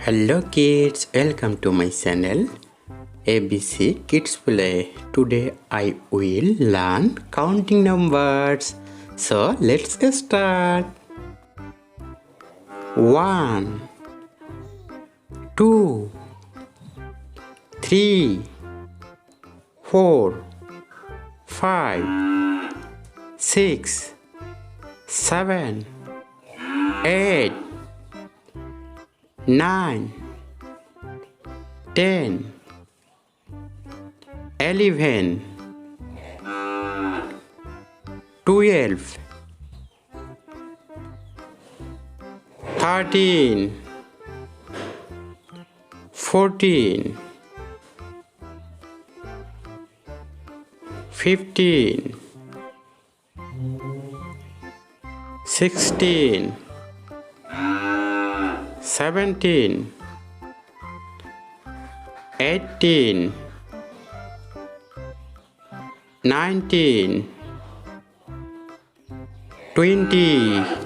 Hello kids, welcome to my channel ABC Kids Play. Today I will learn counting numbers. So let's start. 1 2 3 4 5 6 7 8 9 10 11 12 13 14 15 16 17 18 19 20